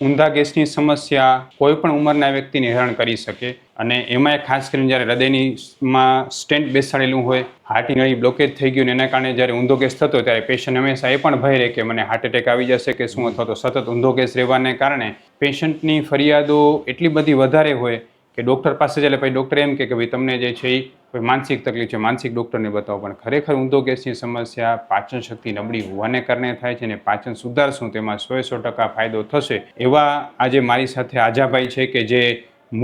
ઊંધા ગેસની સમસ્યા કોઈ પણ ઉંમરના વ્યક્તિને હેરાન કરી શકે અને એમાં ખાસ કરીને જ્યારે હૃદયમાં સ્ટેન્ટ બેસાડેલું હોય, હાર્ટની નળી બ્લોકેજ થઈ ગયું ને એના કારણે જ્યારે ઊંધો ગેસ થતો હોય ત્યારે પેશન્ટ હંમેશા એ પણ ભય રહે કે મને હાર્ટ એટેક આવી જશે કે શું, અથવા તો સતત ઊંધો ગેસ રહેવાને કારણે પેશન્ટની ફરિયાદો એટલી બધી વધારે હોય કે ડૉક્ટર પાસે જાય પછી ડૉક્ટર એમ કે ભાઈ તમને જે છે એ કોઈ માનસિક તકલીફ છે, માનસિક ડૉક્ટરને બતાવો. પણ ખરેખર ઊંધો ગેસની સમસ્યા પાચન શક્તિ નબળી હોવાને કારણે થાય છે અને પાચન સુધારશું તેમાં 100% ફાયદો થશે. એવા આજે મારી સાથે આજાભાઈ છે કે જે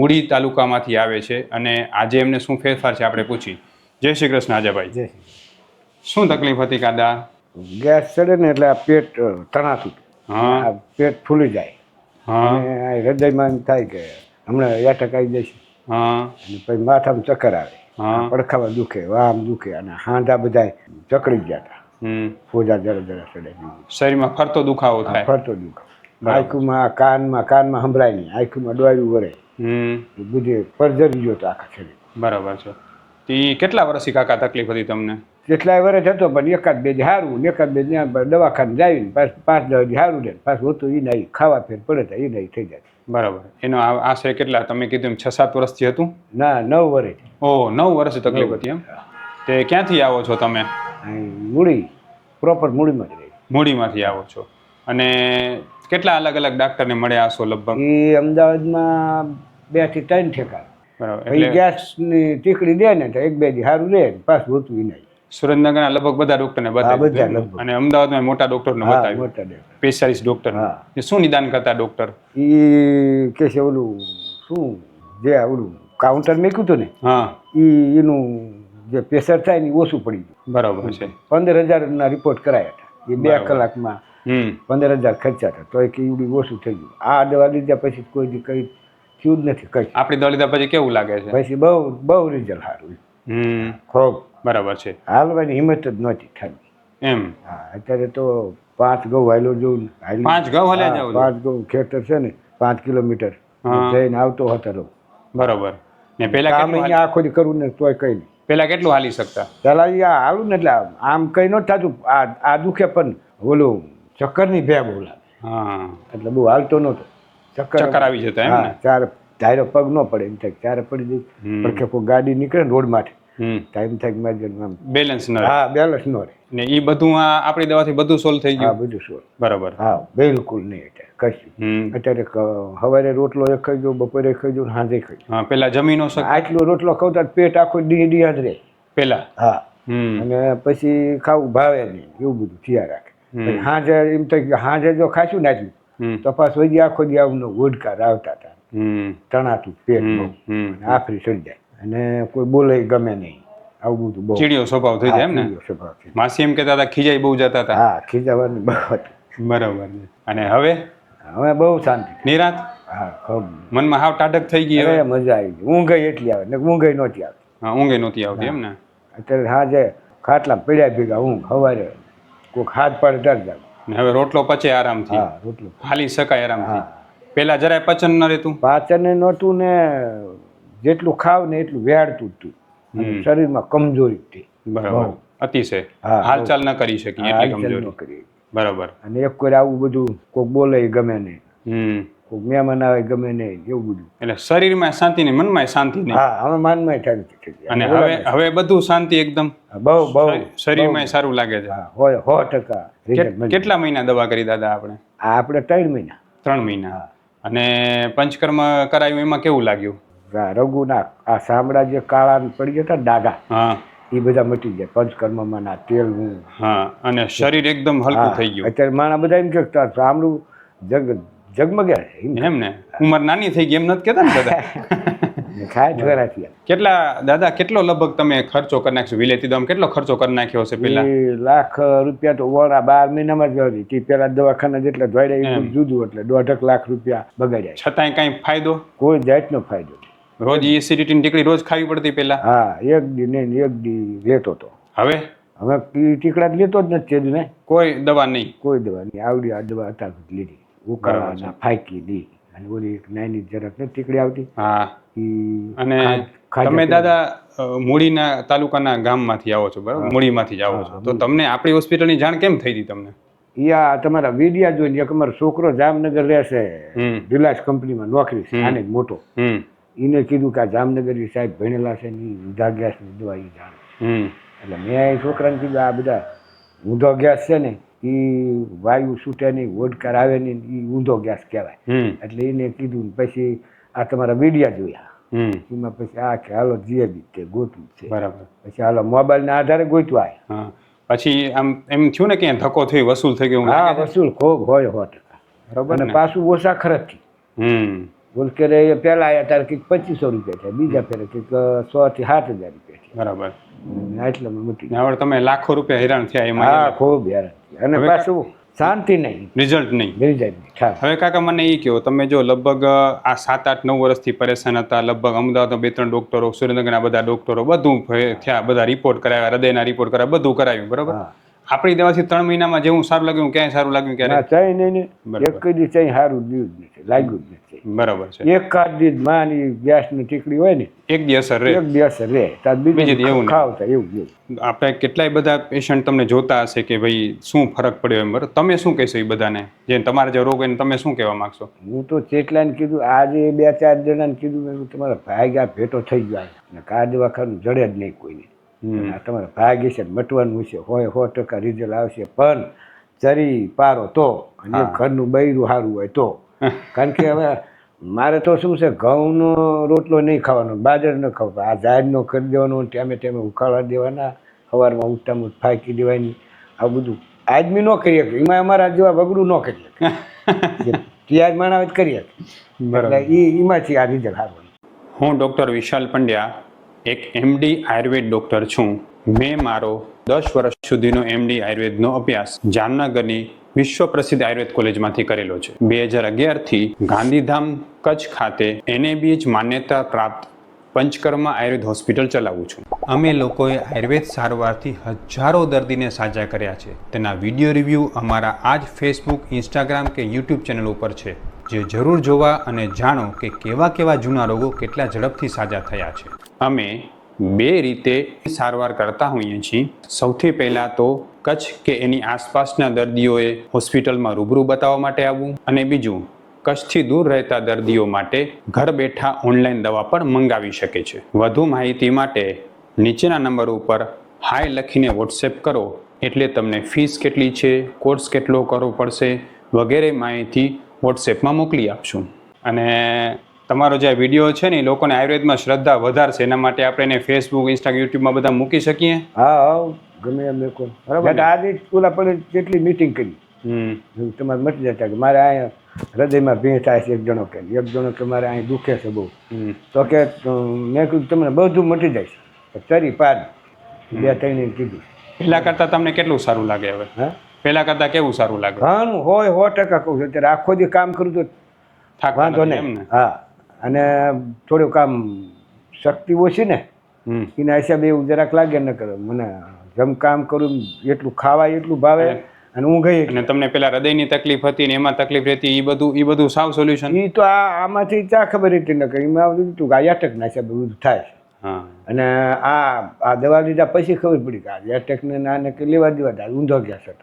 મૂળી તાલુકામાંથી આવે છે અને આજે એમને શું ફેરફાર છે આપણે પૂછી. જય શ્રી કૃષ્ણ આજાભાઈ. જય શું તકલીફ હતી કાદા? ગેસ ચડે ને એટલે આ પેટ તણાતું, હા, પેટ ફૂલી જાય હા, અને આ હૃદયમાં એમ થાય કે હમણાં એટેક આવી જશે. હા, અને પછી માથામાં ચક્કર આવે, હા, પડખામાં દુખે, વામ દુખે અને હાંધા બધા ચકડી ગયા હતા. ફોજા જરા જરા ચડે, શરીરમાં ફરતો દુખાવો થાય, ફરતો દુખાવો, આંખમાં કાનમાં સંભળાય નહીં, આંખમાં ડોળ્યું વળે, બધી પરજરી ગયો તો આખા શરીર. બરાબર છે. તે કેટલા વર્ષથી કાકા તકલીફ હતી તમને? કેટલાય વર્ષ હતો પણ એકાદ બે સારું, એકાદ બે દવાખાને જાવીને પાછું 5-10 સારું રહે, પાછું હતું એ નહીં, ખાવા ફેર પડે તો એ નહીં થઈ જાય. બરાબર. એનો આશરે કેટલા તમે કીધું 6-7 વર્ષથી હતું? ના, 9 વર્ષ. ઓહ, 9 વર્ષથી તકલીફ હતી એમ? તે ક્યાંથી આવો છો તમે? મૂળી, પ્રોપર મૂળીમાં જ રહી. મૂળીમાંથી આવો છો અને કેટલા અલગ અલગ ડાક્ટરને મળ્યા હશો લગભગ? એ અમદાવાદમાં 2 થી 3 ઠેકા. બરાબર. પછી ગેસની ટીકડી દે ને તો 1-2 દી સારું રહે, પાછું હોતું નહીં. સુરેન્દ્રનગરના લગભગ બધા ડોક્ટરને બતાવ્યું અને અમદાવાદમાં મોટા ડોક્ટરને બતાવ્યું, મોટા ડે સ્પેશિયાલિસ્ટ ડોક્ટર. એ શું નિદાન કરતા ડોક્ટર? એ કે છે ઓલું શું જે ઓલું કાઉન્ટર મૂક્યું હતું ને, હા, એનું જે પ્રેશર થાય ને એ ઓછું પડી ગયું. બરાબર છે. 15,000 રિપોર્ટ કરાયા હતા. એ 2 કલાકમાં 15,000 ખર્ચા હતા, તો એ કે એવડું ઓછું થઈ ગયું. આ દવા લીધા પછી કોઈ કંઈ થયું જ નથી. કઈ આપણી દવા લીધા પછી કેવું લાગે છે? પછી બહુ રિઝલ્ટ સારું. ખૂબ. બરાબર છે. હાલવાની હિંમત જ નહોતી થતી એમ? હા, અત્યારે તો 5 ઘઉં હાલ્યો જવું. 5 ઘઉં હાલ્યા જાવ? 5 ઘઉં ખેતર છે ને 5 કિલોમીટર જઈને આવતો હતો રહું. બરાબર. ને પેલા આખો દી કરવું ને તોય કઈ નહીં. પેલા કેટલું હાલી શકતા? પેલા આ હાલું ને એટલે આમ કઈ ન થતું. આ દુખે પણ ઓલું ચક્કરની ભે બોલાવે. હા, એટલે બહુ હાલતો નહોતો. ચક્કર આવી જતા એમ ને? ચાર ધારો પગ ન પડે એમ થાય, ચારે પડી જાય. પડખે કોઈ ગાડી નીકળે ને રોડ માટે ટાઈમ થાય મારી બેલેન્સ ન રહે. હા, બેલેન્સ ન રહે. ને એ બધું આપણી દવાથી બધું સોલ્વ થઈ ગયું? બધું સોલ્વ. બરાબર. હા, બિલકુલ નહીં. કશું અત્યારે સવારે રોટલો એક ખાઈ જાઉં, બપોરે ખાઈ જાઉં, સાંજે ખાઈ જાઉં. હા, પેલા જમી ન શકે? આટલો રોટલો ખાવ તો પેટ આખો દી જ રહે પેલા. હા, અને પછી ખાવું ભાવે નહીં, એવું બધું થયા રાખે. પછી સાંજે એમ થાય કે સાંજે જો ખાશું ને આટલું તો પાછું હજી આખો દી આવું ઓડકાર આવતા હતા. તણાતું પેટ બહુ, આફરી ચડી જાય અને કોઈ બોલે ગમે નહીં. આવું બધું બહુ ચીડિયો સ્વભાવ થઈ જાય એમ ને? માસી એમ કહેતા હતા ખીજાઈ બહુ જતા હતા? હા, ખીજાવાનું બહુ હતું. બરાબર. અને હવે બહુ શાંતિ, નિરાંત? હા, ખૂબ. મનમાં હાવ ટાઢક થઈ ગઈ? હવે મજા આવી ગઈ. ઊંઘ એટલી આવે ને ઊંઘ નહોતી આવતી. હા, ઊંઘે નહોતી આવતી એમ ને? અત્યારે સાંજે ખાટલા પડ્યા ભેગા ઊંઘ, સવારે કોઈક હાથ પાડે ત્યારે જાવ. હવે રોટલો પચે આરામથી? હા, રોટલો હાલી શકાય આરામથી? પેલા જરાય પચન ન રહેતું? પાચન નહોતું ને જેટલું ખાવ ને એટલું વેડતું હતું. શરીરમાં કમજોરી હતી. બરાબર. અતિશય હાલચાલ ન કરી શકી એટલી કમજોરી. બરાબર. અને એક કોઈ આવું બધું કોઈક બોલે ગમે નહીં, કોઈક મહેમાન આવે ગમે નહીં, એવું બધું. એટલે શરીરમાં શાંતિ નહીં, મનમાં શાંતિ નહીં. હા, હવે માનમાં શાંતિ. અને હવે બધું શાંતિ એકદમ? બહુ શરીરમાં સારું લાગે છે? હોય 100%. કેટલા મહિના દવા કરી દાદા આપણે? આપણે 3 મહિના. 3 મહિના. અને પંચકર્મ કરાયું એમાં કેવું લાગ્યું? રઘુના આ સાંભળા જે કાળા પડી જતા ડાઘા, હા, એ બધા મટી જાય પંચકર્મમાં ના તેલ. હા, અને શરીર એકદમ હલકું થઈ ગયું. અત્યારે માણા બધા એમ કે સાંભળું જગમગે એમ ને? ઉંમર નાની થઈ ગઈ એમ નથી કેતા ને બધા? કેટલા દાદા, કેટલો લગભગ તમે ખર્ચો કરી નાખ્યો વિલેતી દવામાં? કેટલો ખર્ચો કરી નાખ્યો હશે પેલા? ₹1,00,000 તો વરા 12 મહિનામાં જ હતી. તે પેલા દવાખાના જેટલા ધોડ્યા જુદું, એટલે ₹1,50,000 બગાડ્યા. છતાંય કઈ ફાયદો? કોઈ જાતનો ફાયદો. રોજ એસિડિટીની ટીકડી રોજ ખાવી પડતી પેલા? હા, એક દી લેતો હતો. હવે ટીકડા લેતો જ નથી ને. કોઈ દવા નહીં? કોઈ દવા નહીં. આવડી આ દવા અત્યાર લીધી, ઉકાળવાના ફાંકી દી. અને ઓલી એક નાની જરાક ને ટીકડી આવતી. હા. અને તમે દાદા મૂળીના તાલુકાના ગામમાંથી આવો છો, બરાબર? મૂળીમાંથી જ આવો છો, તો તમને આપણી હોસ્પિટલની જાણ કેમ થઈ હતી તમને? એ આ તમારા વિડિયા જોઈને એક અમારો છોકરો જામનગર રહેશે, રિલાયન્સ કંપનીમાં નોકરી છે, આને જ મોટો. એને કીધું કે આ જામનગર સાહેબ ભણેલા છે ને ઊંધા ગેસની દવા એ જાણે. એટલે મેં એ છોકરાને કીધું આ બધા ઊંધો ગેસ છે ને એ વાયુ છૂટે નહીં, ઓડકાર આવે નહીં, એ ઊંધો ગેસ કહેવાય. એટલે એને કીધું પછી આ તમારા વિડિયા જોયા, એમાં પછી આ કે હાલો જીએબી તે ગોતવું છે. બરાબર. પછી હાલો મોબાઈલના આધારે ગોતવા આવ્યા. પછી આમ એમ થયું ને કે ધક્કો થયો, વસૂલ થઈ ગયું? હા, વસૂલ ખૂબ હોય 100%. બરાબર. અને પાછું ઓછા ખર્ચથી. બોલ કે રે પહેલા આવ્યા ત્યારે કંઈક 2500 રૂપિયા થયા, બીજા ફેરે કંઈક 6 થી 7000 રૂપિયા થયા. બરાબર. એટલામાં મૂકી. હવે તમે લાખો રૂપિયા હેરાન થયા એમાં? હા, ખૂબ હેરાન થયા. અને પાછું શાંતિ નહીં, રિઝલ્ટ નહીં. રિઝલ્ટ. હવે કાકા મને એ કહો, તમે જો લગભગ આ 7, 8, 9 વર્ષથી પરેશાન હતા, લગભગ અમદાવાદમાં 2, 3 ડોક્ટરો, સુરેન્દ્રનગરના બધા ડોક્ટરો, બધું થયા, બધા રિપોર્ટ કરાવ્યા, હૃદયના રિપોર્ટ કરાવ્યા, બધું કરાવ્યું. બરાબર. આપણી દવાથી 3 મહિનામાં જેવું સારું લાગ્યું, ક્યાંય સારું લાગ્યું ક્યારે? ચાઈ નહીં, એક દી ચાઈ સારું દીધું જ નથી, લાગ્યું જ નથી. બરાબર છે. એક કાદ દી માની ગેસની ટીકડી હોય ને, એક દી અસર રહે, એક દી અસર રહે, તાર બીજી એવું ખાવતા એવું. આપણે કેટલાય બધા પેશન્ટ તમને જોતા હશે કે ભાઈ શું ફરક પડ્યો એમ. બરાબર. તમે શું કહેશો એ બધાને જે તમારા જે રોગ હોય તમે શું કહેવા માંગશો? હું તો કેટલાને કીધું, આજે 2-4 જણાને કીધું તમારા ભાગ્યા ભેટો થઈ જાય ને કા દવાખાનું જડે જ નહીં કોઈને. તમારા ભાગ્ય છે મટવાનું છે, હોય 100% રિઝલ્ટ આવશે, પણ ચરી પારો તો અને ઘરનું બૈરું સારું હોય તો. કારણ કે હવે મારે તો શું છે, ઘઉંનો રોટલો નહીં ખાવાનો, બાજર ન ખાવ, આ ઝાડનો કરી દેવાનો, ટાઈમે ઉખાડા દેવાના, સવારમાં ઉઠતા ફાંકી દેવાની, આ બધું આદમી ન કરી શકે. એમાં અમારા જેવા વગડું ન કરી શકે, તૈયાર માણસ કરી શકે. એટલે એમાંથી આ રિઝલ્ટ સારું. હું ડૉક્ટર વિશાલ પંડ્યા એક MD આયુર્વેદ ડૉક્ટર છું. મેં મારો 10 વર્ષ સુધીનો MD આયુર્વેદનો અભ્યાસ જામનગરની વિશ્વ પ્રસિદ્ધ આયુર્વેદ કોલેજમાંથી કરેલો છે. 2011થી ગાંધીધામ કચ્છ ખાતે NABH માન્યતા પ્રાપ્ત પંચકર્મા આયુર્વેદ હોસ્પિટલ ચલાવું છું. અમે લોકોએ આયુર્વેદ સારવારથી હજારો દર્દીને સાજા કર્યા છે. તેના વિડીયો રિવ્યૂ અમારા આ જ Facebook, Instagram કે YouTube ચેનલ ઉપર છે, જે જરૂર જોવા અને જાણો કે કેવા કેવા જૂના રોગો કેટલા ઝડપથી સાજા થયા છે. અમે 2 રીતે સારવાર કરતા હોઈએ છીએ. સૌથી પહેલાં તો કચ્છ કે એની આસપાસના દર્દીઓએ હોસ્પિટલમાં રૂબરૂ બતાવવા માટે આવવું, અને બીજું કચ્છથી દૂર રહેતા દર્દીઓ માટે ઘર બેઠા ઓનલાઈન દવા પણ મંગાવી શકે છે. વધુ માહિતી માટે નીચેના નંબર ઉપર હાય લખીને WhatsApp કરો, એટલે તમને ફીસ કેટલી છે, કોર્સ કેટલો કરવો પડશે વગેરે માહિતી WhatsAppમાં મોકલી આપશું. અને તમારો જે વિડીયો છે ને એ લોકોને આયુર્વેદમાં શ્રદ્ધા વધારશે, એના માટે આપણે એને Facebook, Instagram, YouTubeમાં બધા મૂકી શકીએ. હા, ગમે એમ લોકો. બરાબર. આજે ઓલા પણ કેટલી મીટિંગ કરી, તમારે મટી જતા કે મારે અહીંયા હૃદયમાં ભેં થાય છે, એક જણો કે મારે અહીં દુખે છે બહુ, તો કે મેં કીધું તમને બધું મટી જાય છે, ચરી પાર 2-3 કીધું. પહેલા કરતાં તમને કેટલું સારું લાગે હવે? હા, પહેલા કરતાં કેવું સારું લાગે? ઘણું હોય, 100% કહું છું. અત્યારે આખો દી કામ કરું તો વાંધો નહીં. હા, અને થોડું કામ શક્તિ ઓછી ને એના હિસાબે એવું જરાક લાગે ન કરે. મને જેમ કામ કરું એટલું ખાવાય એટલું ભાવે, અને ઊંઘાઈ. અને તમને પેલા હૃદયની તકલીફ હતી ને એમાં તકલીફ રહેતી, એ બધું સાવ સોલ્યુશન? એ તો આમાંથી ચા ખબર હતી ન કરી, એમાં બધું ગાયાટક ના હિસાબે બધું થાય. અને આ દવા લીધા પછી ખબર પડી કે આ ગાયાટક ને નાને કે લેવા દેવા ઊંધો ગયા છે.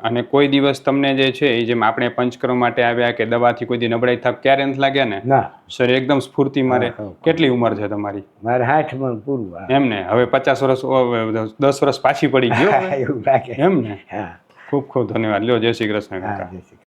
અને કોઈ દિવસ તમને જે છે એ જેમ આપણે પંચકર્મ માટે આવ્યા કે દવાથી કોઈ દી નબળાઈ થાક ક્યારે નથી લાગ્યા ને? ના, શરીર એકદમ સ્ફૂર્તિ મારે. કેટલી ઉંમર છે તમારી? મારે 60 પૂરું. એમ ને? હવે 50 વર્ષ 10 વર્ષ પાછી પડી ગયો એવું લાગે એમ ને? ખૂબ ખૂબ ધન્યવાદ. લ્યો, જય શ્રી કૃષ્ણ કાકા.